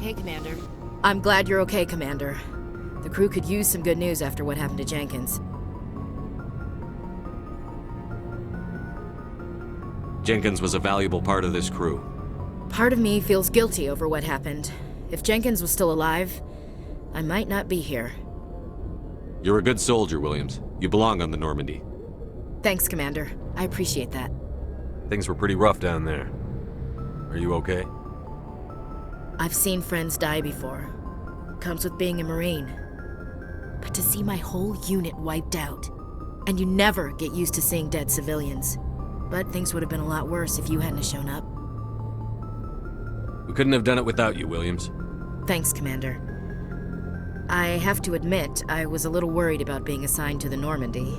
Hey, Commander. I'm glad you're okay, Commander. The crew could use some good news after what happened to Jenkins. Jenkins was a valuable part of this crew. Part of me feels guilty over what happened. If Jenkins was still alive, I might not be here. You're a good soldier, Williams. You belong on the Normandy. Thanks, Commander. I appreciate that. Things were pretty rough down there. Are you okay? I've seen friends die before. Comes with being a Marine. But to see my whole unit wiped out, and you never get used to seeing dead civilians. But things would have been a lot worse if you hadn't shown up. We couldn't have done it without you, Williams. Thanks, Commander. I have to admit, I was a little worried about being assigned to the Normandy.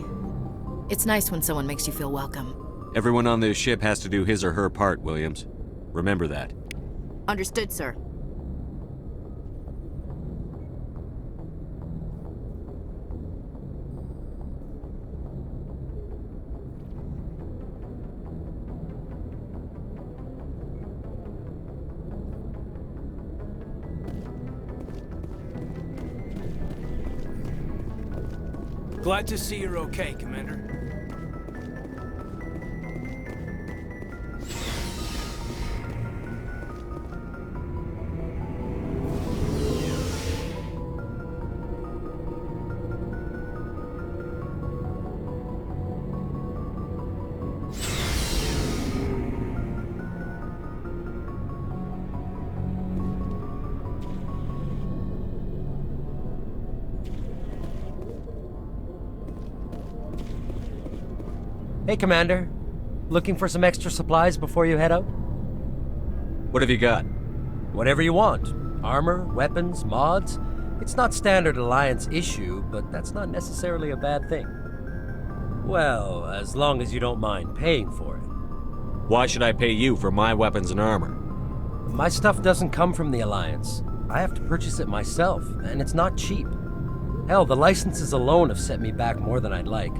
It's nice when someone makes you feel welcome. Everyone on this ship has to do his or her part, Williams. Remember that. Understood, sir. Glad to see you're okay, Commander. Hey, Commander. Looking for some extra supplies before you head out? What have you got? Whatever you want. Armor, weapons, mods. It's not standard Alliance issue, but that's not necessarily a bad thing. Well, as long as you don't mind paying for it. Why should I pay you for my weapons and armor? My stuff doesn't come from the Alliance. I have to purchase it myself, and it's not cheap. Hell, the licenses alone have set me back more than I'd like.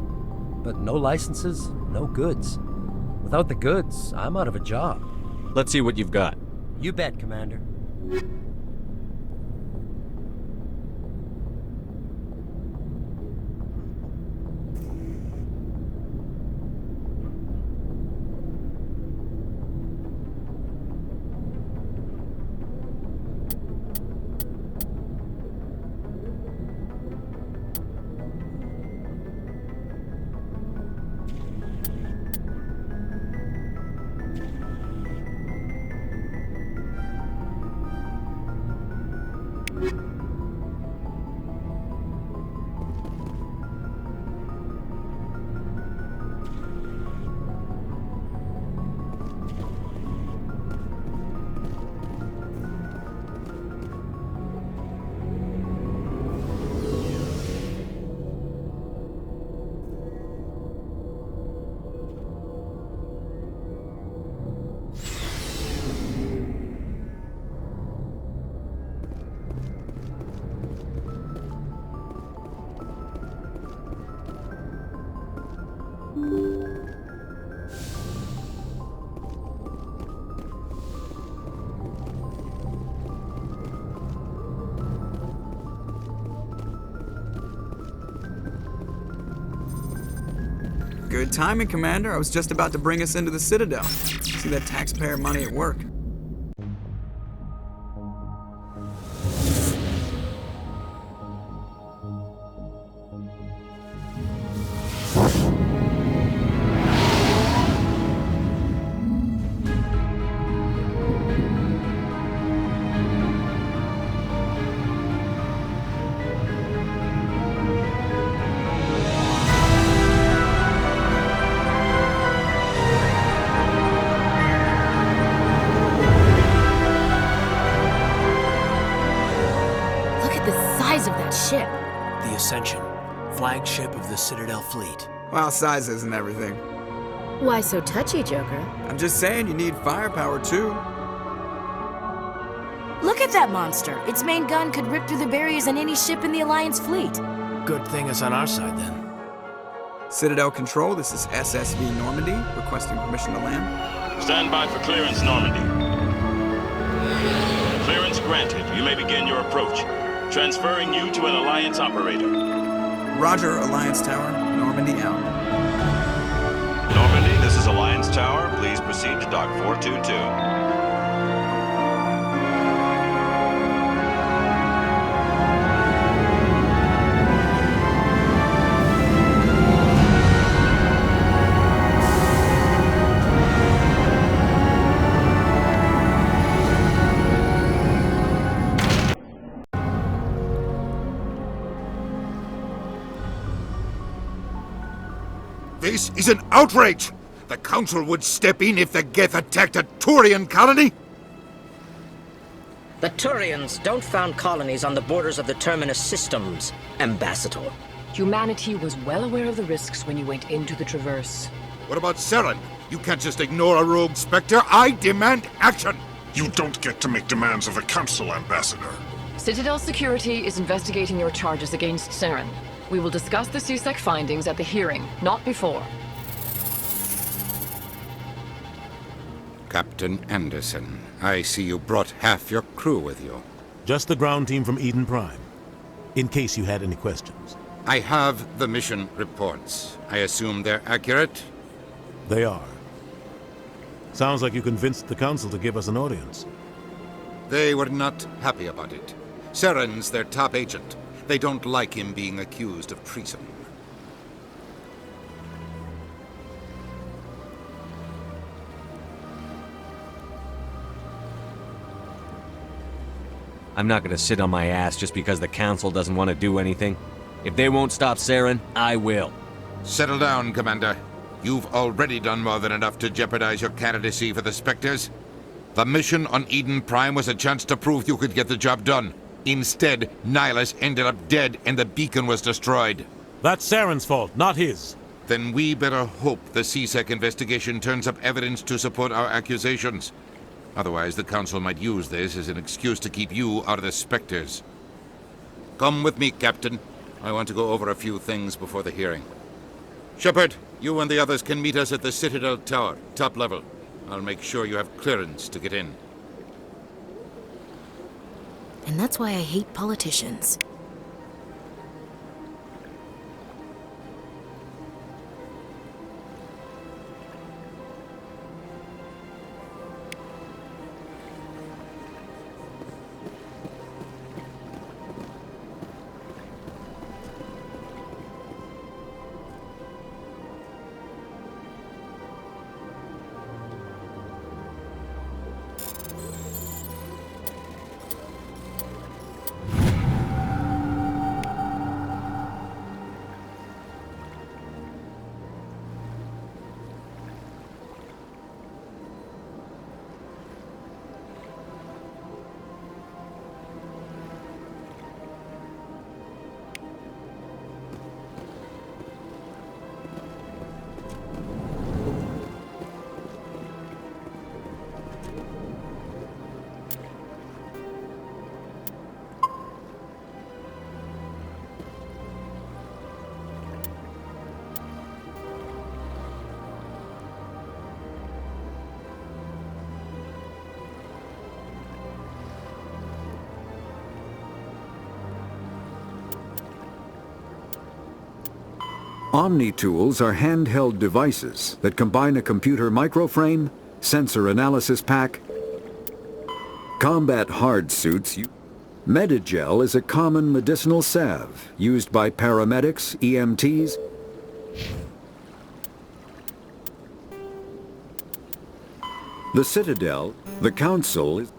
But no licenses, no goods. Without the goods, I'm out of a job. Let's see what you've got. You bet, Commander. Good timing, Commander. I was just about to bring us into the Citadel. See that taxpayer money at work. Ship. The Ascension, flagship of the Citadel fleet. Well, size isn't everything. Why so touchy, Joker? I'm just saying you need firepower, too. Look at that monster. Its main gun could rip through the barriers on any ship in the Alliance fleet. Good thing it's on our side, then. Citadel Control, this is SSV Normandy, requesting permission to land. Stand by for clearance, Normandy. Clearance granted. You may begin your approach. Transferring you to an Alliance operator. Roger, Alliance Tower. Normandy out. Normandy, this is Alliance Tower. Please proceed to Dock 422. This is an outrage! The Council would step in if the Geth attacked a Turian colony? The Turians don't found colonies on the borders of the Terminus systems, Ambassador. Humanity was well aware of the risks when you went into the Traverse. What about Saren? You can't just ignore a rogue Spectre. I demand action! You don't get to make demands of the Council, Ambassador. Citadel Security is investigating your charges against Saren. We will discuss the CSEC findings at the hearing, not before. Captain Anderson, I see you brought half your crew with you. Just the ground team from Eden Prime, in case you had any questions. I have the mission reports. I assume they're accurate? They are. Sounds like you convinced the Council to give us an audience. They were not happy about it. Saren's their top agent. They don't like him being accused of treason. I'm not gonna sit on my ass just because the Council doesn't want to do anything. If they won't stop Saren, I will. Settle down, Commander. You've already done more than enough to jeopardize your candidacy for the Spectres. The mission on Eden Prime was a chance to prove you could get the job done. Instead, Nihilus ended up dead and the beacon was destroyed. That's Saren's fault, not his. Then we better hope the CSEC investigation turns up evidence to support our accusations. Otherwise, the Council might use this as an excuse to keep you out of the Spectres. Come with me, Captain. I want to go over a few things before the hearing. Shepard, you and the others can meet us at the Citadel Tower, top level. I'll make sure you have clearance to get in. And that's why I hate politicians. Omni-tools are handheld devices that combine a computer microframe, sensor analysis pack, combat hard suits. Medigel is a common medicinal salve used by paramedics, EMTs, the Citadel, the Council, is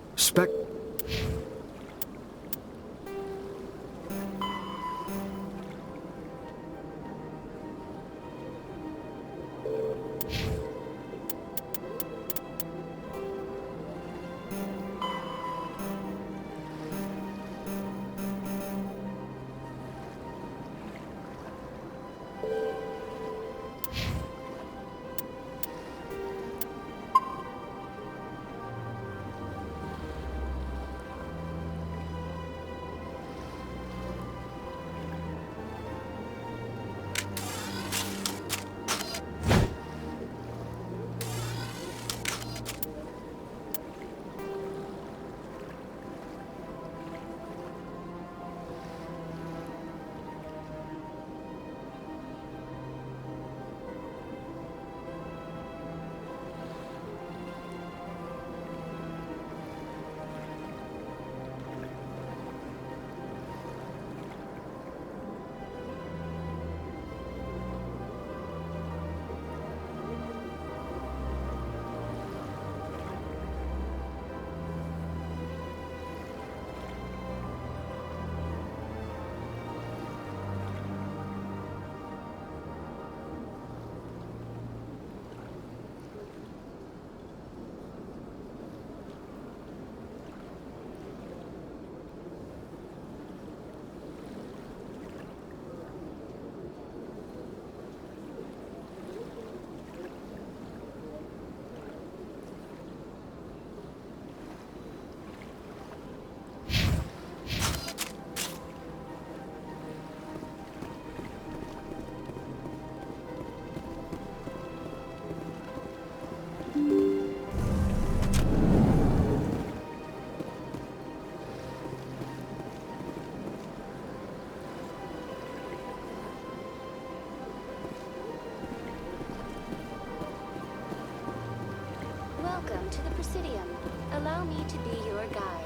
Allow me to be your guide.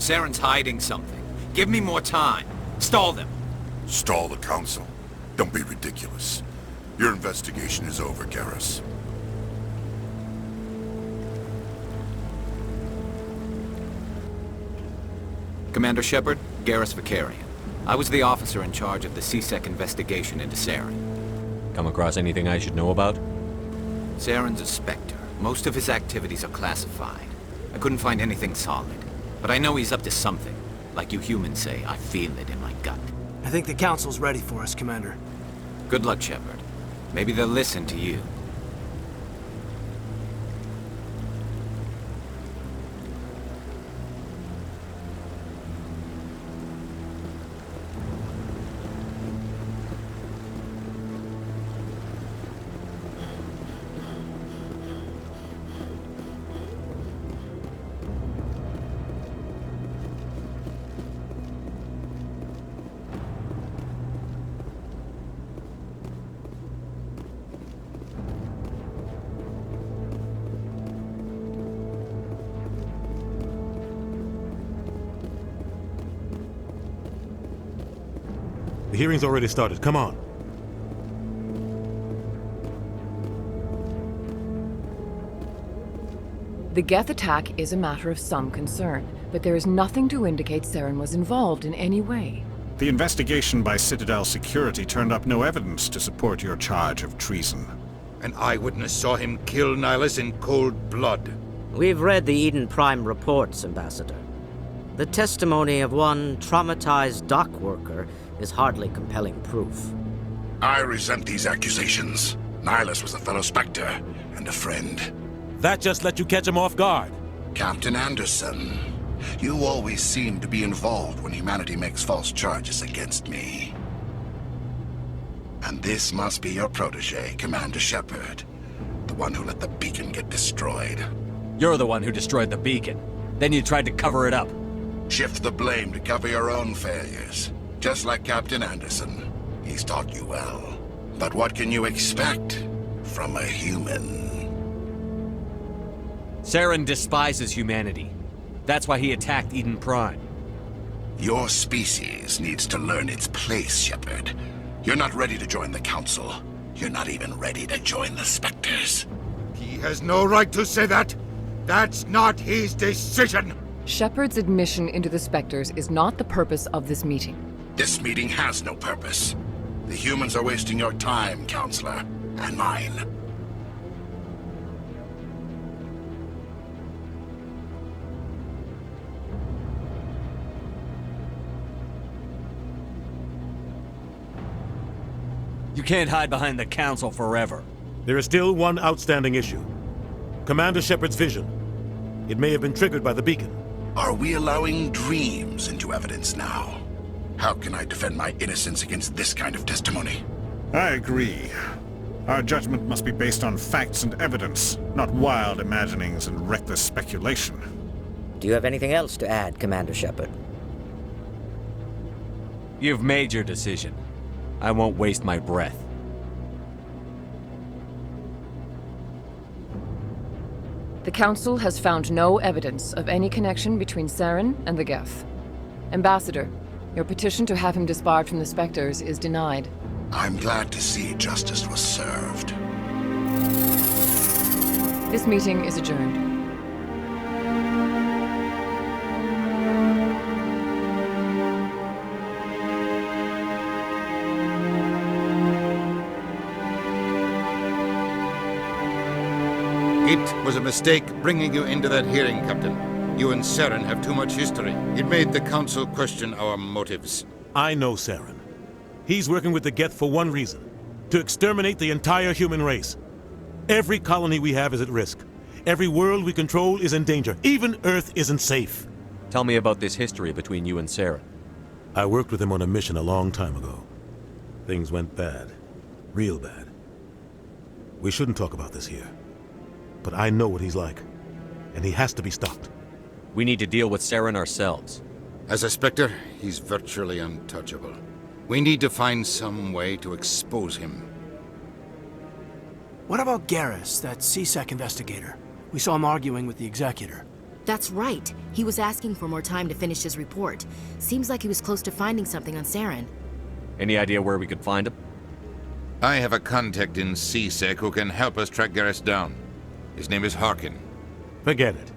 Saren's hiding something. Give me more time. Stall them. Stall the Council? Don't be ridiculous. Your investigation is over, Garrus. Commander Shepard, Garrus Vicarian. I was the officer in charge of the CSEC investigation into Saren. Come across anything I should know about? Saren's a Spectre. Most of his activities are classified. I couldn't find anything solid. But I know he's up to something. Like you humans say, I feel it in my gut. I think the Council's ready for us, Commander. Good luck, Shepard. Maybe they'll listen to you. The hearing's already started. Come on. The Geth attack is a matter of some concern, but there is nothing to indicate Saren was involved in any way. The investigation by Citadel Security turned up no evidence to support your charge of treason. An eyewitness saw him kill Nihilus in cold blood. We've read the Eden Prime reports, Ambassador. The testimony of one traumatized dock worker is hardly compelling proof. I resent these accusations. Nihilus was a fellow Spectre and a friend. That just let you catch him off guard. Captain Anderson, you always seem to be involved when humanity makes false charges against me. And this must be your protege, Commander Shepard. The one who let the beacon get destroyed. You're the one who destroyed the beacon. Then you tried to cover it up. Shift the blame to cover your own failures. Just like Captain Anderson. He's taught you well. But what can you expect from a human? Saren despises humanity. That's why he attacked Eden Prime. Your species needs to learn its place, Shepard. You're not ready to join the Council. You're not even ready to join the Spectres. He has no right to say that. That's not his decision. Shepard's admission into the Spectres is not the purpose of this meeting. This meeting has no purpose. The humans are wasting your time, Counselor, and mine. You can't hide behind the Council forever. There is still one outstanding issue. Commander Shepard's vision. It may have been triggered by the beacon. Are we allowing dreams into evidence now? How can I defend my innocence against this kind of testimony? I agree. Our judgment must be based on facts and evidence, not wild imaginings and reckless speculation. Do you have anything else to add, Commander Shepard? You've made your decision. I won't waste my breath. The Council has found no evidence of any connection between Saren and the Geth. Ambassador, your petition to have him disbarred from the Spectres is denied. I'm glad to see justice was served. This meeting is adjourned. It was a mistake bringing you into that hearing, Captain. You and Saren have too much history. It made the Council question our motives. I know Saren. He's working with the Geth for one reason: to exterminate the entire human race. Every colony we have is at risk. Every world we control is in danger. Even Earth isn't safe. Tell me about this history between you and Saren. I worked with him on a mission a long time ago. Things went bad. Real bad. We shouldn't talk about this here. But I know what he's like. And he has to be stopped. We need to deal with Saren ourselves. As a Spectre, he's virtually untouchable. We need to find some way to expose him. What about Garrus, that CSEC investigator? We saw him arguing with the Executor. That's right. He was asking for more time to finish his report. Seems like he was close to finding something on Saren. Any idea where we could find him? I have a contact in CSEC who can help us track Garrus down. His name is Harkin. Forget it.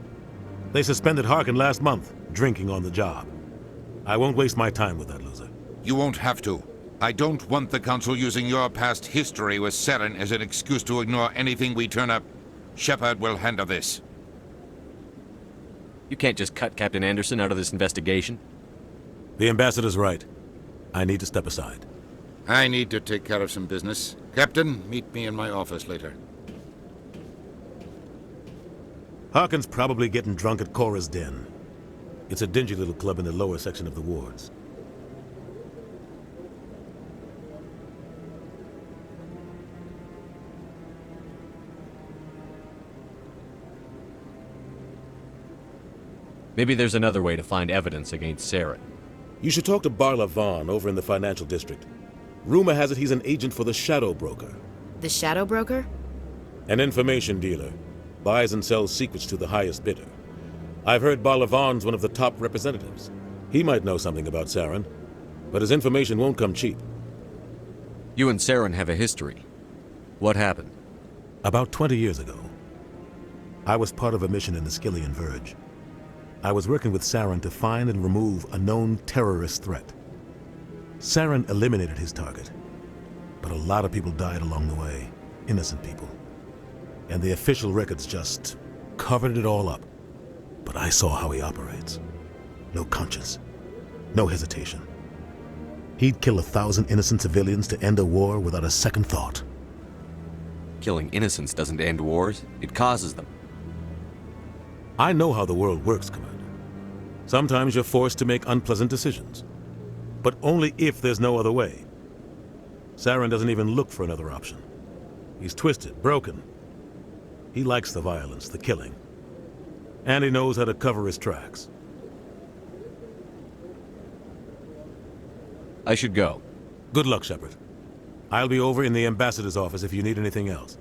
They suspended Harkin last month, drinking on the job. I won't waste my time with that loser. You won't have to. I don't want the Council using your past history with Saren as an excuse to ignore anything we turn up. Shepard will handle this. You can't just cut Captain Anderson out of this investigation. The Ambassador's right. I need to step aside. I need to take care of some business. Captain, meet me in my office later. Harkin's probably getting drunk at Cora's Den. It's a dingy little club in the lower section of the wards. Maybe there's another way to find evidence against Saren. You should talk to Barla Vaughn over in the financial district. Rumor has it he's an agent for the Shadow Broker. The Shadow Broker? An information dealer. Buys and sells secrets to the highest bidder. I've heard Barla Vaughn's one of the top representatives. He might know something about Saren, but his information won't come cheap. You and Saren have a history. What happened? About 20 years ago, I was part of a mission in the Skillian Verge. I was working with Saren to find and remove a known terrorist threat. Saren eliminated his target, but a lot of people died along the way, innocent people. And the official records just covered it all up. But I saw how he operates. No conscience, no hesitation. He'd kill 1,000 innocent civilians to end a war without a second thought. Killing innocents doesn't end wars, it causes them. I know how the world works, Commander. Sometimes you're forced to make unpleasant decisions, but only if there's no other way. Saren doesn't even look for another option. He's twisted, broken. He likes the violence, the killing, and he knows how to cover his tracks. I should go. Good luck, Shepard. I'll be over in the Ambassador's office if you need anything else.